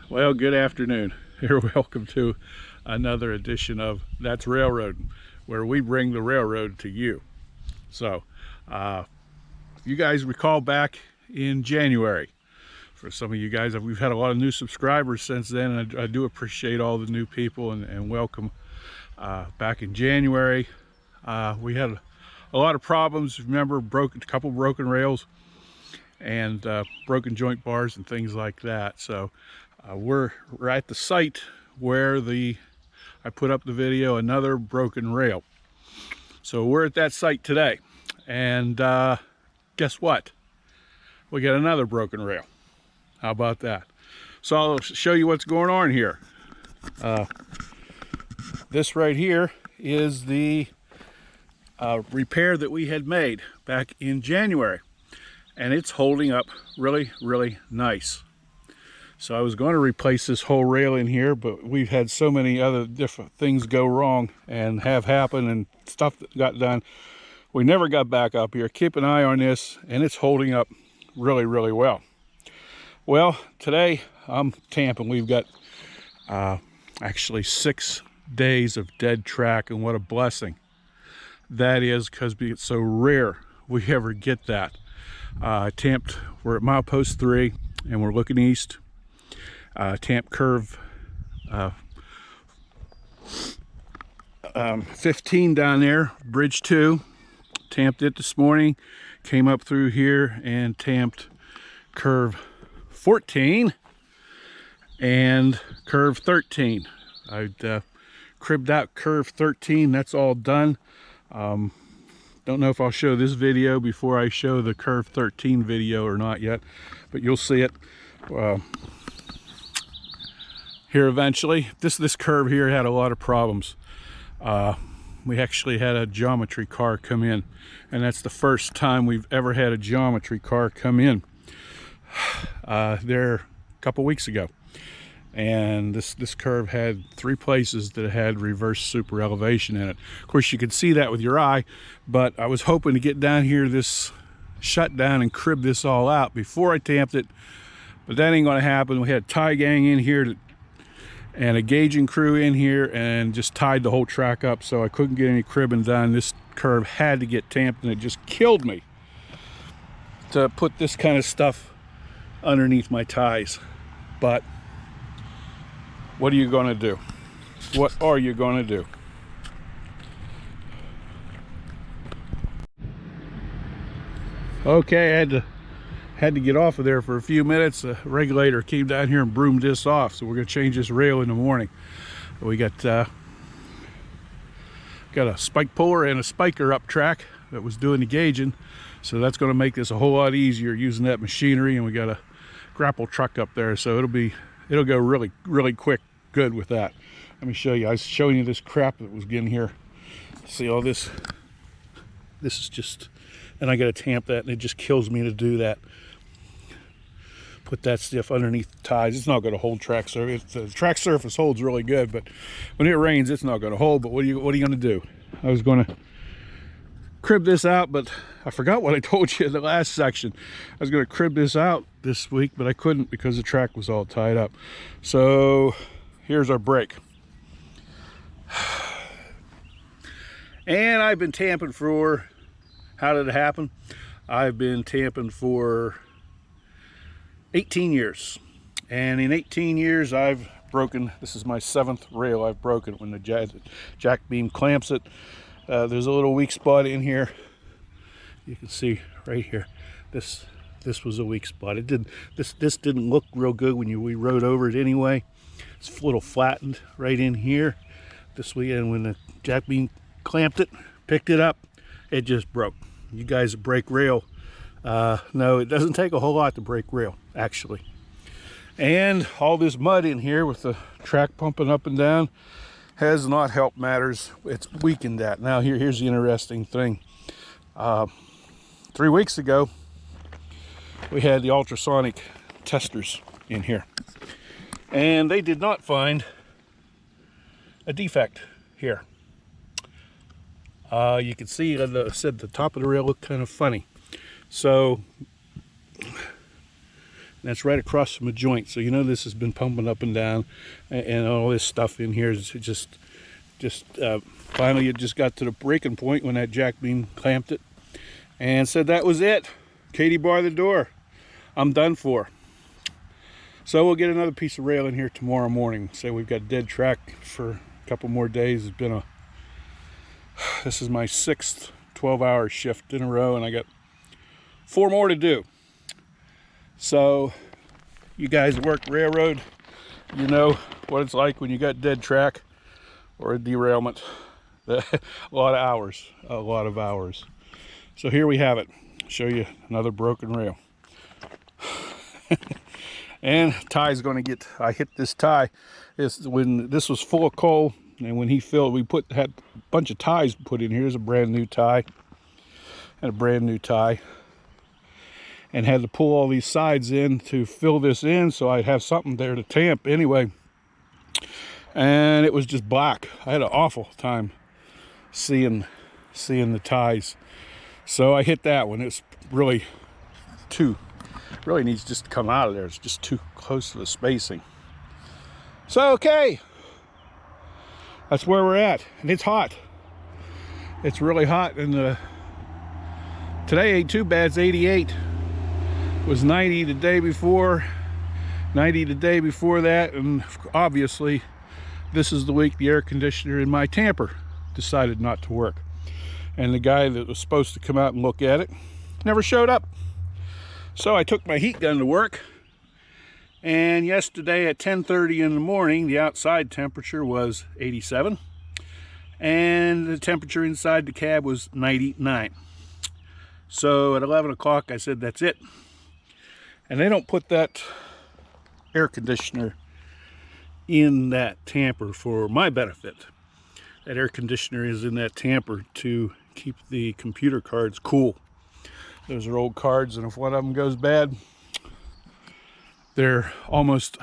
Well, good afternoon. You're welcome to another edition of That's Railroading, where we bring the railroad to you. So, you guys recall back in January, for some of you guys, we've had a lot of new subscribers since then, and I do appreciate all the new people and welcome. Back in January, we had a lot of problems. Remember, a couple broken rails and broken joint bars and things like that. So we're at the site where I put up the video, another broken rail. So we're at that site today, and guess what? We got another broken rail. How about that? So I'll show you what's going on here. This right here is the repair that we had made back in January, and it's holding up really, really nice. So I was going to replace this whole rail in here, but we've had so many other different things go wrong and have happened, and stuff that got done. We never got back up here. Keep an eye on this, and it's holding up really, really well. Well, today I'm tamping. We've got actually 6 days of dead track, and what a blessing that is, because it's so rare we ever get that. Tamped, we're at milepost 3 and we're looking east. Tamp curve 15 down there, bridge 2. Tamped it this morning, came up through here and tamped curve 14 and curve 13. I'd cribbed out curve 13. That's all done. Don't know if I'll show this video before I show the curve 13 video or not yet, but you'll see it here eventually. This curve here had a lot of problems. We actually had a geometry car come in, and that's the first time we've ever had a geometry car come in there a couple weeks ago. And this curve had 3 places that had reverse super elevation in it. Of course, you could see that with your eye, but I was hoping to get down here this shutdown and crib this all out before I tamped it, but that ain't gonna happen. We had a tie gang in here and a gauging crew in here, and just tied the whole track up, so I couldn't get any cribbing done. This curve had to get tamped, and it just killed me to put this kind of stuff underneath my ties. But what are you going to do? What are you going to do? Okay, I had to get off of there for a few minutes. The regulator came down here and broomed this off, so we're going to change this rail in the morning. We got a spike puller and a spiker up track that was doing the gauging, so that's going to make this a whole lot easier using that machinery. And we got a grapple truck up there, so it'll go really, really quick, good with that. Let me show you. I was showing you this crap that was getting here. See all this? This is just, and I got to tamp that, and it just kills me to do that. Put that stuff underneath the ties. It's not going to hold track surface. The track surface holds really good, but when it rains, it's not going to hold. But what are you going to do? I was going to crib this out, but I forgot what I told you in the last section. I was going to crib this out this week, but I couldn't because the track was all tied up. So here's our break. And I've been tamping for, how did it happen? I've been tamping for 18 years. And in 18 years, I've broken, this is my 7th rail I've broken when the jack beam clamps it. There's a little weak spot in here. You can see right here. This was a weak spot. This didn't look real good when we rode over it anyway. It's a little flattened right in here. This weekend when the jack beam clamped it, picked it up, it just broke. You guys break rail. No, it doesn't take a whole lot to break rail, actually. And all this mud in here with the track pumping up and down has not helped matters. It's weakened that. Now here's the interesting thing. 3 weeks ago, we had the ultrasonic testers in here, and they did not find a defect here. You can see that I said the top of the rail looked kind of funny. So that's right across from a joint. So you know this has been pumping up and down, and all this stuff in here is just finally it just got to the breaking point when that jack beam clamped it and said that was it. Katie, bar the door. I'm done for. So we'll get another piece of rail in here tomorrow morning. Say we've got dead track for a couple more days. It's been this is my 6th 12-hour shift in a row, and I got 4 more to do. So you guys work railroad, you know what it's like when you got dead track or a derailment. A lot of hours. So here we have it. Show you another broken rail. And tie's going to get, I hit this tie. When this was full of coal, and when he filled, we had a bunch of ties put in here. Here's a brand new tie and a brand new tie, and had to pull all these sides in to fill this in so I'd have something there to tamp anyway. And it was just black. I had an awful time seeing the ties. So I hit that one. It's really needs just to come out of there. It's just too close to the spacing. So okay, that's where we're at, and it's hot. It's really hot, and today ain't too bad. It's 88. It was 90 the day before, 90 the day before that, and obviously this is the week the air conditioner in my tamper decided not to work, and the guy that was supposed to come out and look at it never showed up. So I took my heat gun to work, and yesterday at 10:30 in the morning the outside temperature was 87, and the temperature inside the cab was 99. So at 11 o'clock I said that's it. And they don't put that air conditioner in that tamper for my benefit. That air conditioner is in that tamper to keep the computer cards cool. Those are old cards, and if one of them goes bad, they're almost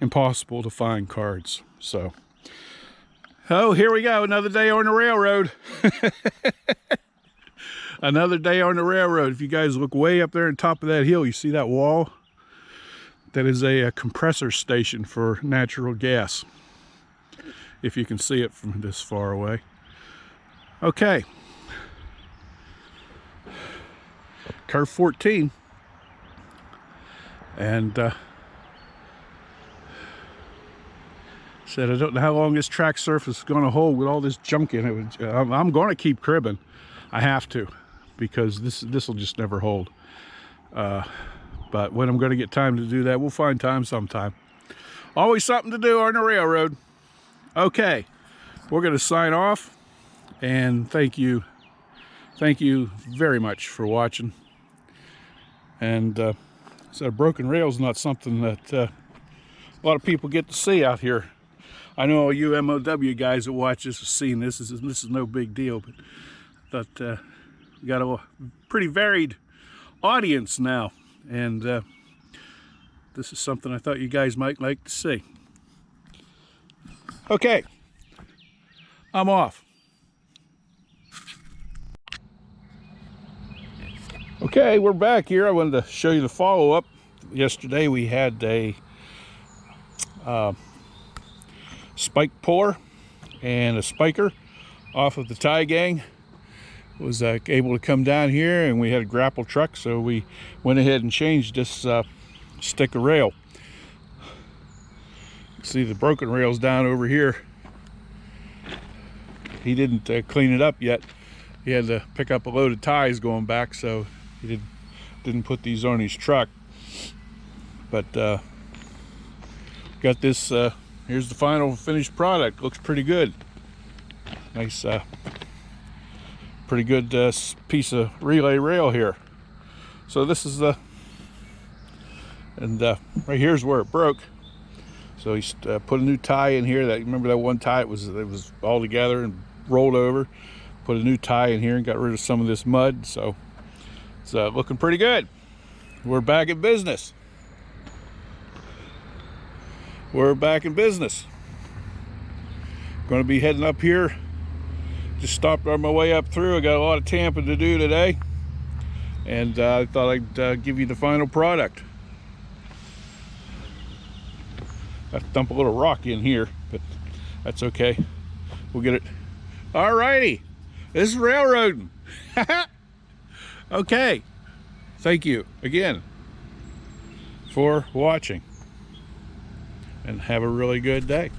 impossible to find cards. So, oh, here we go, another day on the railroad. Another day on the railroad. If you guys look way up there on top of that hill, you see that wall? That is a compressor station for natural gas, if you can see it from this far away. Okay. Curve 14. And said I don't know how long this track surface is going to hold with all this junk in it. I'm going to keep cribbing. I have to, because this will just never hold. But when I'm going to get time to do that, we'll find time sometime. Always something to do on the railroad. Okay, we're going to sign off, and thank you very much for watching. And so broken rail is not something that a lot of people get to see out here. I know all you MOW guys that watch this have seen this. This is no big deal, but we got a pretty varied audience now, and this is something I thought you guys might like to see. Okay, I'm off. Okay, we're back here. I wanted to show you the follow-up. Yesterday we had a spike puller and a spiker off of the tie gang. Was able to come down here, and we had a grapple truck, so we went ahead and changed this stick of rail. See the broken rails down over here. He didn't clean it up yet. He had to pick up a load of ties going back, so he didn't put these on his truck. But got this. Here's the final finished product. Looks pretty good. Nice, pretty good piece of relay rail here. So this is the, and right here's where it broke. So he put a new tie in here. That, remember that one tie? It was all together and rolled over. Put a new tie in here and got rid of some of this mud. So it's looking pretty good. We're back in business. We're back in business. Going to be heading up here. Just stopped on my way up through. I got a lot of tamping to do today, and I thought I'd give you the final product. Have to dump a little rock in here, but that's okay. We'll get it. All righty. This is railroading. Okay. Thank you again for watching, and have a really good day.